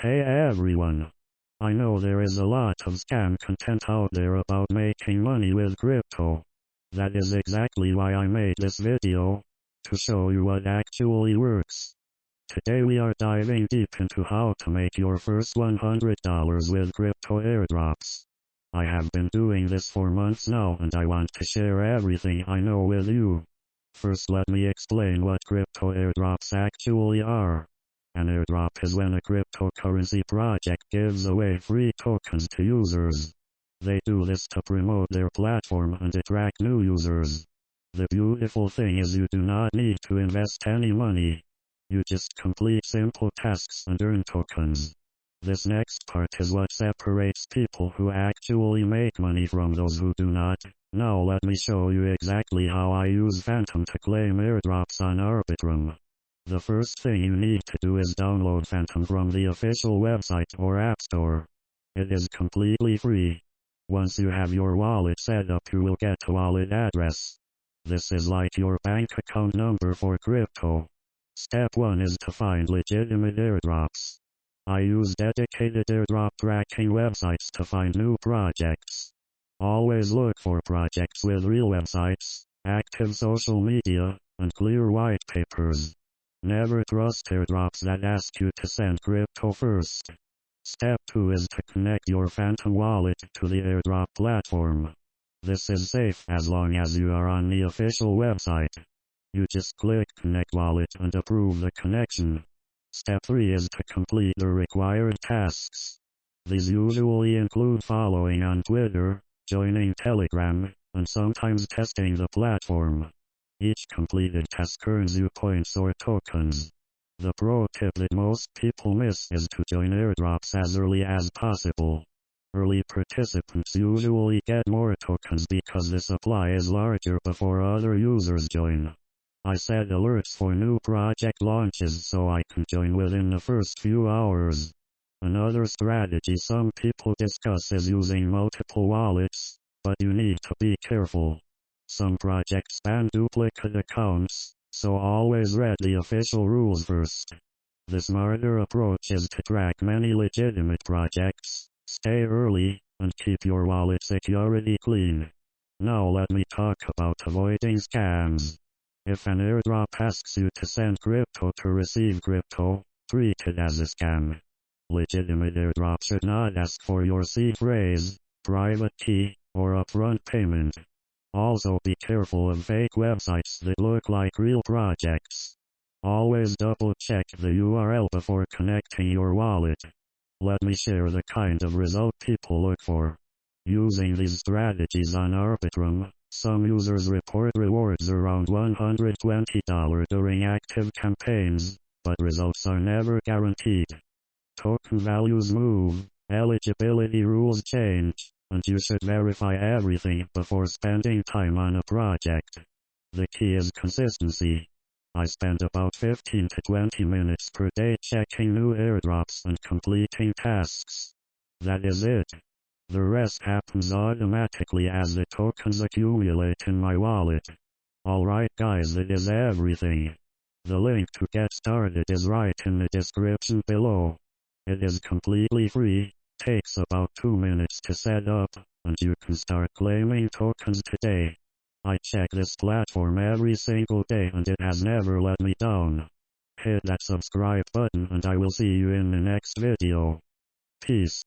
Hey everyone! I know there is a lot of scam content out there about making money with crypto. That is exactly why I made this video, to show you what actually works. Today we are diving deep into how to make your first $100 with Crypto Airdrops. I have been doing this for months now and I want to share everything I know with you. First let me explain what Crypto Airdrops actually are. An airdrop is when a cryptocurrency project gives away free tokens to users. They do this to promote their platform and attract new users. The beautiful thing is you do not need to invest any money. You just complete simple tasks and earn tokens. This next part is what separates people who actually make money from those who do not. Now let me show you exactly how I use Phantom to claim airdrops on Arbitrum. The first thing you need to do is download Phantom from the official website or app store. It is completely free. Once you have your wallet set up, you will get a wallet address. This is like your bank account number for crypto. Step 1 is to find legitimate airdrops. I use dedicated airdrop tracking websites to find new projects. Always look for projects with real websites, active social media, and clear white papers. Never trust airdrops that ask you to send crypto first. Step 2 is to connect your Phantom wallet to the airdrop platform. This is safe as long as you are on the official website. You just click Connect Wallet and approve the connection. Step 3 is to complete the required tasks. These usually include following on Twitter, joining Telegram, and sometimes testing the platform. Each completed task earns you points or tokens. The pro tip that most people miss is to join airdrops as early as possible. Early participants usually get more tokens because the supply is larger before other users join. I set alerts for new project launches so I can join within the first few hours. Another strategy some people discuss is using multiple wallets, but you need to be careful. Some projects ban duplicate accounts, so always read the official rules first. The smarter approach is to track many legitimate projects, stay early, and keep your wallet security clean. Now let me talk about avoiding scams. If an airdrop asks you to send crypto to receive crypto, treat it as a scam. Legitimate airdrop should not ask for your seed phrase, private key, or upfront payment. Also be careful of fake websites that look like real projects. Always double check the URL before connecting your wallet. Let me share the kind of result people look for. Using these strategies on Arbitrum, some users report rewards around $120 during active campaigns, but results are never guaranteed. Token values move, eligibility rules change, and you should verify everything before spending time on a project. The key is consistency. I spend about 15 to 20 minutes per day checking new airdrops and completing tasks. That is it. The rest happens automatically as the tokens accumulate in my wallet. Alright guys, that is everything. The link to get started is right in the description below. It is completely free, takes about 2 minutes to set up, and you can start claiming tokens today. I check this platform every single day and it has never let me down. Hit that subscribe button and I will see you in the next video. Peace.